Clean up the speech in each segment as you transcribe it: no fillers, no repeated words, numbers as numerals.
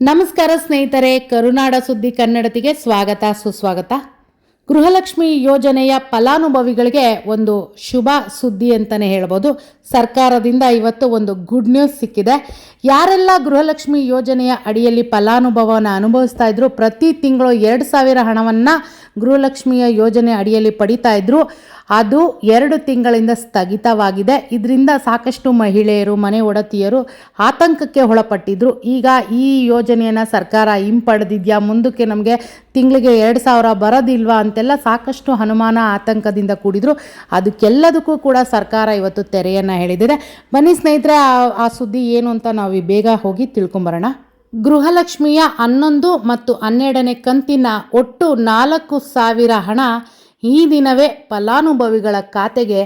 ನಮಸ್ಕಾರ ಸ್ನೇಹಿತರೆ, ಕರುನಾಡ ಸುದ್ದಿ ಕನ್ನಡತಿಗೆ ಸ್ವಾಗತ ಸುಸ್ವಾಗತ. ಗೃಹಲಕ್ಷ್ಮಿ ಯೋಜನೆಯ ಫಲಾನುಭವಿಗಳಿಗೆ ಒಂದು ಶುಭ ಸುದ್ದಿ ಅಂತಲೇ ಹೇಳ್ಬೋದು. ಸರ್ಕಾರದಿಂದ ಇವತ್ತು ಒಂದು ಗುಡ್ ನ್ಯೂಸ್ ಸಿಕ್ಕಿದೆ. ಯಾರೆಲ್ಲ ಗೃಹಲಕ್ಷ್ಮಿ ಯೋಜನೆಯ ಅಡಿಯಲ್ಲಿ ಫಲಾನುಭವವನ್ನು ಅನುಭವಿಸ್ತಾ ಇದ್ರು, ಪ್ರತಿ ತಿಂಗಳು 2,000 ಹಣವನ್ನು ಗೃಹಲಕ್ಷ್ಮಿಯ ಯೋಜನೆ ಅಡಿಯಲ್ಲಿ ಪಡಿತಾ ಇದ್ರು, ಅದು 2 ತಿಂಗಳಿಂದ ಸ್ಥಗಿತವಾಗಿದೆ. ಇದರಿಂದ ಸಾಕಷ್ಟು ಮಹಿಳೆಯರು, ಮನೆ ಒಡತಿಯರು ಆತಂಕಕ್ಕೆ ಒಳಪಟ್ಟಿದ್ರು. ಈಗ ಈ ಯೋಜನೆಯನ್ನು ಸರ್ಕಾರ ಹಿಂಪಡೆದಿದೆಯಾ, ಮುಂದಕ್ಕೆ ನಮಗೆ ತಿಂಗಳಿಗೆ 2,000 ಬರೋದಿಲ್ವಾ ಅಂತೆಲ್ಲ ಸಾಕಷ್ಟು ಅನುಮಾನ, ಆತಂಕದಿಂದ ಕೂಡಿದ್ರು. ಅದಕ್ಕೆಲ್ಲದಕ್ಕೂ ಕೂಡ ಸರ್ಕಾರ ಇವತ್ತು ತೆರೆಯನ್ನು ಹೇಳಿದೆ. ಬನ್ನಿ ಸ್ನೇಹಿತರೆ, ಆ ಸುದ್ದಿ ಏನು ಅಂತ ನಾವು ಬೇಗ ಹೋಗಿ ತಿಳ್ಕೊಂಬರೋಣ. ಗೃಹಲಕ್ಷ್ಮಿಯ 11 ಮತ್ತು 12ನೇ ಕಂತಿನ ಒಟ್ಟು 4,000 ಹಣ ಈ ದಿನವೇ ಫಲಾನುಭವಿಗಳ ಖಾತೆಗೆ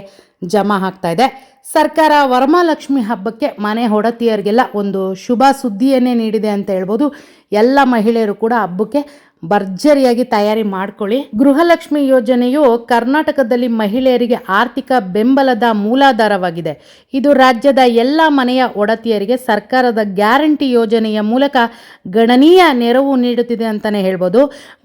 ಜಮಾ ಆಗ್ತಾ ಇದೆ. ಸರ್ಕಾರ ವರಮಹಾಲಕ್ಷ್ಮಿ ಹಬ್ಬಕ್ಕೆ ಮನೆ ಹೊಡತಿಯರಿಗೆಲ್ಲ ಒಂದು ಶುಭ ಸುದ್ದಿಯನ್ನೇ ನೀಡಿದೆ ಅಂತ ಹೇಳ್ಬೋದು. ಎಲ್ಲ ಮಹಿಳೆಯರು ಕೂಡ ಹಬ್ಬಕ್ಕೆ ಭರ್ಜರಿಯಾಗಿ ತಯಾರಿ ಮಾಡ್ಕೊಳ್ಳಿ. ಗೃಹಲಕ್ಷ್ಮಿ ಯೋಜನೆಯು ಕರ್ನಾಟಕದಲ್ಲಿ ಮಹಿಳೆಯರಿಗೆ ಆರ್ಥಿಕ ಬೆಂಬಲದ ಮೂಲಾಧಾರವಾಗಿದೆ. ಇದು ರಾಜ್ಯದ ಎಲ್ಲ ಮನೆಯ ಒಡತಿಯರಿಗೆ ಸರ್ಕಾರದ ಗ್ಯಾರಂಟಿ ಯೋಜನೆಯ ಮೂಲಕ ಗಣನೀಯ ನೆರವು ನೀಡುತ್ತಿದೆ ಅಂತಲೇ ಹೇಳ್ಬೋದು.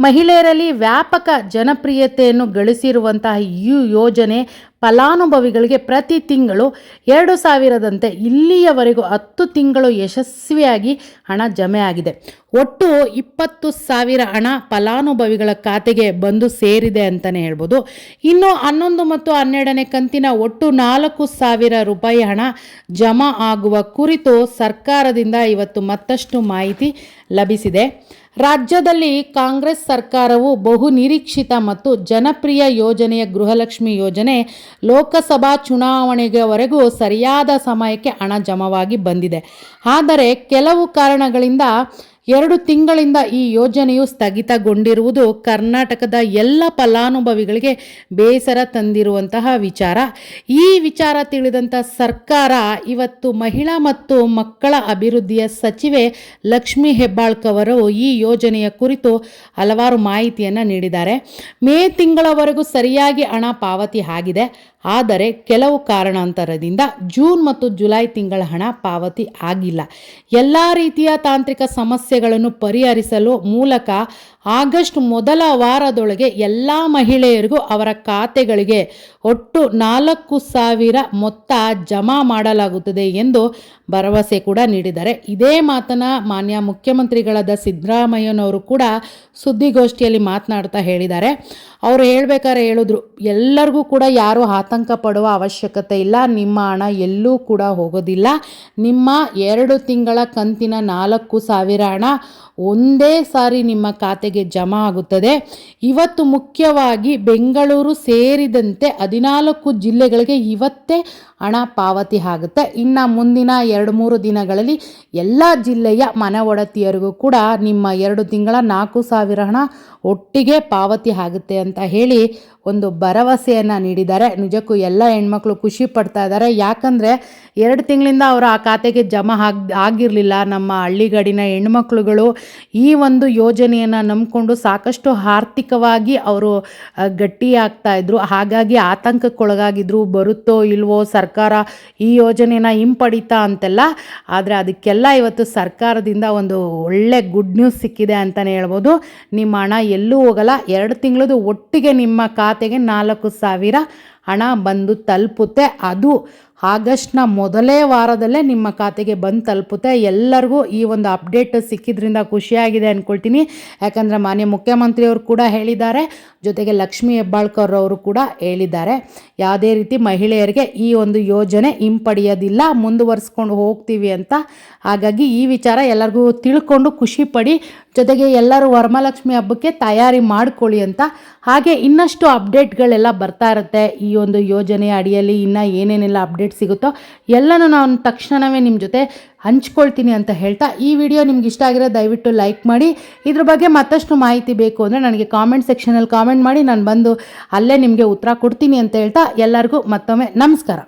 ಮಹಿಳೆಯರಲ್ಲಿ ವ್ಯಾಪಕ ಜನಪ್ರಿಯತೆಯನ್ನು ಗಳಿಸಿರುವಂತಹ ಈ ಯೋಜನೆ ಫಲಾನುಭವಿಗಳಿಗೆ ಪ್ರತಿ ತಿಂಗಳು 2,000ದಂತೆ ಇಲ್ಲಿಯವರೆಗೂ 10 ತಿಂಗಳು ಯಶಸ್ವಿಯಾಗಿ ಹಣ ಜಮೆ ಆಗಿದೆ. ಒಟ್ಟು 20,000 ಹಣ ಫಲಾನುಭವಿಗಳ ಖಾತೆಗೆ ಬಂದು ಸೇರಿದೆ ಅಂತಲೇ ಹೇಳ್ಬೋದು. ಇನ್ನು 11 ಮತ್ತು 12ನೇ ಕಂತಿನ ಒಟ್ಟು 4,000 ರೂಪಾಯಿ ಹಣ ಜಮಾ ಆಗುವ ಕುರಿತು ಸರ್ಕಾರದಿಂದ ಇವತ್ತು ಮತ್ತಷ್ಟು ಮಾಹಿತಿ ಲಭಿಸಿದೆ. ರಾಜ್ಯದಲ್ಲಿ ಕಾಂಗ್ರೆಸ್ ಸರ್ಕಾರವು ಬಹು ನಿರೀಕ್ಷಿತ ಮತ್ತು ಜನಪ್ರಿಯ ಯೋಜನೆಯ ಗೃಹಲಕ್ಷ್ಮಿ ಯೋಜನೆ ಲೋಕಸಭಾ ಚುನಾವಣೆಯವರೆಗೂ ಸರಿಯಾದ ಸಮಯಕ್ಕೆ ಹಣ ಜಮವಾಗಿ ಬಂದಿದೆ. ಆದರೆ ಕೆಲವು ಕಾರಣಗಳಿಂದ 2 ತಿಂಗಳಿಂದ ಈ ಯೋಜನೆಯು ಸ್ಥಗಿತಗೊಂಡಿರುವುದು ಕರ್ನಾಟಕದ ಎಲ್ಲ ಫಲಾನುಭವಿಗಳಿಗೆ ಬೇಸರ ತಂದಿರುವಂತಹ ವಿಚಾರ. ಈ ವಿಚಾರ ತಿಳಿದಂಥ ಸರ್ಕಾರ ಇವತ್ತು ಮಹಿಳಾ ಮತ್ತು ಮಕ್ಕಳ ಅಭಿವೃದ್ಧಿಯ ಸಚಿವೆ ಲಕ್ಷ್ಮೀ ಹೆಬ್ಬಾಳ್ಕರ್ ಈ ಯೋಜನೆಯ ಕುರಿತು ಹಲವಾರು ಮಾಹಿತಿಯನ್ನು ನೀಡಿದ್ದಾರೆ. ಮೇ ತಿಂಗಳವರೆಗೂ ಸರಿಯಾಗಿ ಹಣ ಪಾವತಿ ಆಗಿದೆ. ಆದರೆ ಕೆಲವು ಕಾರಣಾಂತರದಿಂದ ಜೂನ್ ಮತ್ತು ಜುಲೈ ತಿಂಗಳ ಹಣ ಪಾವತಿ ಆಗಿಲ್ಲ. ಎಲ್ಲ ರೀತಿಯ ತಾಂತ್ರಿಕ ಸಮಸ್ಯೆಗಳನ್ನು ಪರಿಹರಿಸಲು ಮೂಲಕ ಆಗಸ್ಟ್ ಮೊದಲ ವಾರದೊಳಗೆ ಎಲ್ಲ ಮಹಿಳೆಯರಿಗೂ ಅವರ ಖಾತೆಗಳಿಗೆ ಒಟ್ಟು 4,000 ಮೊತ್ತ ಜಮಾ ಮಾಡಲಾಗುತ್ತದೆ ಎಂದು ಭರವಸೆ ಕೂಡ ನೀಡಿದ್ದಾರೆ. ಇದೇ ಮಾತನ್ನು ಮಾನ್ಯ ಮುಖ್ಯಮಂತ್ರಿಗಳಾದ ಸಿದ್ದರಾಮಯ್ಯನವರು ಕೂಡ ಸುದ್ದಿಗೋಷ್ಠಿಯಲ್ಲಿ ಮಾತನಾಡ್ತಾ ಹೇಳಿದ್ದಾರೆ. ಅವರು ಹೇಳ್ಬೇಕಾದ್ರೆ ಹೇಳಿದ್ರು, ಎಲ್ಲರಿಗೂ ಕೂಡ ಯಾರೂ ಆತಂಕ ಪಡುವ ಅವಶ್ಯಕತೆ ಇಲ್ಲ, ನಿಮ್ಮ ಹಣ ಎಲ್ಲೂ ಕೂಡ ಹೋಗೋದಿಲ್ಲ. ನಿಮ್ಮ 2 ತಿಂಗಳ ಕಂತಿನ 4,000 ಹಣ ಒಂದೇ ಸಾರಿ ನಿಮ್ಮ ಖಾತೆಗೆ ಜಮಾ ಆಗುತ್ತದೆ. ಇವತ್ತು ಮುಖ್ಯವಾಗಿ ಬೆಂಗಳೂರು ಸೇರಿದಂತೆ 14 ಜಿಲ್ಲೆಗಳಿಗೆ ಇವತ್ತೇ ಹಣ ಪಾವತಿ ಆಗುತ್ತೆ. ಇನ್ನು ಮುಂದಿನ 2-3 ದಿನಗಳಲ್ಲಿ ಎಲ್ಲ ಜಿಲ್ಲೆಯ ಮನೆ ಒಡತಿಯರಿಗೂ ಕೂಡ ನಿಮ್ಮ 2 ತಿಂಗಳ 4,000 ಹಣ ಒಟ್ಟಿಗೆ ಪಾವತಿ ಆಗುತ್ತೆ ಅಂತ ಹೇಳಿ ಒಂದು ಭರವಸೆಯನ್ನು ನೀಡಿದ್ದಾರೆ. ನಿಜಕ್ಕೂ ಎಲ್ಲ ಹೆಣ್ಮಕ್ಳು ಖುಷಿ ಪಡ್ತಾ ಇದ್ದಾರೆ. ಯಾಕಂದರೆ 2 ತಿಂಗಳಿಂದ ಅವರು ಆ ಖಾತೆಗೆ ಜಮಾ ಆಗಿರಲಿಲ್ಲ. ನಮ್ಮ ಹಳ್ಳಿಗಾಡಿನ ಹೆಣ್ಮಕ್ಳುಗಳು ಈ ಒಂದು ಯೋಜನೆಯನ್ನು ನಂಬಿಕೊಂಡು ಸಾಕಷ್ಟು ಆರ್ಥಿಕವಾಗಿ ಅವರು ಗಟ್ಟಿಯಾಗ್ತಾ ಇದ್ರು. ಹಾಗಾಗಿ ಆತಂಕಕ್ಕೊಳಗಾಗಿದ್ರು, ಬರುತ್ತೋ ಇಲ್ವೋ ಸರ್ಕಾರ ಈ ಯೋಜನೆನ ಹಿಂಪಡಿತಾ ಅಂತೆಲ್ಲ. ಆದರೆ ಅದಕ್ಕೆಲ್ಲ ಇವತ್ತು ಸರ್ಕಾರದಿಂದ ಒಂದು ಒಳ್ಳೆ ಗುಡ್ ನ್ಯೂಸ್ ಸಿಕ್ಕಿದೆ ಅಂತಲೇ ಹೇಳ್ಬೋದು. ನಿಮ್ಮ ಹಣ ಎಲ್ಲೂ ಹೋಗಲ್ಲ. 2 ತಿಂಗಳದು ಒಟ್ಟಿಗೆ ನಿಮ್ಮ ಖಾತೆಗೆ 4,000 ಹಣ ಬಂದು ತಲುಪುತ್ತೆ. ಅದು ಆಗಸ್ಟ್ನ ಮೊದಲೇ ವಾರದಲ್ಲೇ ನಿಮ್ಮ ಖಾತೆಗೆ ಬಂದು ತಲುಪುತ್ತೆ. ಎಲ್ಲರಿಗೂ ಈ ಒಂದು ಅಪ್ಡೇಟ್ ಸಿಕ್ಕಿದ್ರಿಂದ ಖುಷಿಯಾಗಿದೆ ಅಂದ್ಕೊಳ್ತೀನಿ. ಯಾಕಂದರೆ ಮಾನ್ಯ ಮುಖ್ಯಮಂತ್ರಿಯವರು ಕೂಡ ಹೇಳಿದ್ದಾರೆ, ಜೊತೆಗೆ ಲಕ್ಷ್ಮೀ ಹೆಬ್ಬಾಳ್ಕರ್ ಅವರು ಕೂಡ ಹೇಳಿದ್ದಾರೆ, ಯಾವುದೇ ರೀತಿ ಮಹಿಳೆಯರಿಗೆ ಈ ಒಂದು ಯೋಜನೆ ಹಿಂಪಡೆಯೋದಿಲ್ಲ, ಮುಂದುವರಿಸ್ಕೊಂಡು ಹೋಗ್ತೀವಿ ಅಂತ. ಹಾಗಾಗಿ ಈ ವಿಚಾರ ಎಲ್ಲರಿಗೂ ತಿಳ್ಕೊಂಡು ಖುಷಿ ಪಡಿ. ಜೊತೆಗೆ ಎಲ್ಲರೂ ವರಮಹಾಲಕ್ಷ್ಮಿ ಹಬ್ಬಕ್ಕೆ ತಯಾರಿ ಮಾಡ್ಕೊಳ್ಳಿ ಅಂತ. ಹಾಗೆ ಇನ್ನಷ್ಟು ಅಪ್ಡೇಟ್ಗಳೆಲ್ಲ ಬರ್ತಾ ಇರುತ್ತೆ. ಈ ಒಂದು ಯೋಜನೆಯ ಅಡಿಯಲ್ಲಿ ಇನ್ನೂ ಏನೇನೆಲ್ಲ ಅಪ್ಡೇಟ್ ಸಿಗುತ್ತೋ ಎಲ್ಲನೂ ನಾನು ತಕ್ಷಣವೇ ನಿಮ್ಮ ಜೊತೆ ಹಂಚ್ಕೊಳ್ತೀನಿ ಅಂತ ಹೇಳ್ತಾ, ಈ ವಿಡಿಯೋ ನಿಮ್ಗೆ ಇಷ್ಟ ಆಗಿರೋ ದಯವಿಟ್ಟು ಲೈಕ್ ಮಾಡಿ. ಇದ್ರ ಬಗ್ಗೆ ಮತ್ತಷ್ಟು ಮಾಹಿತಿ ಬೇಕು ಅಂದರೆ ನನಗೆ ಕಾಮೆಂಟ್ ಸೆಕ್ಷನಲ್ಲಿ ಕಾಮೆಂಟ್ ಮಾಡಿ, ನಾನು ಬಂದು ಅಲ್ಲೇ ನಿಮಗೆ ಉತ್ತರ ಕೊಡ್ತೀನಿ ಅಂತ ಹೇಳ್ತಾ ಎಲ್ಲರಿಗೂ ಮತ್ತೊಮ್ಮೆ ನಮಸ್ಕಾರ.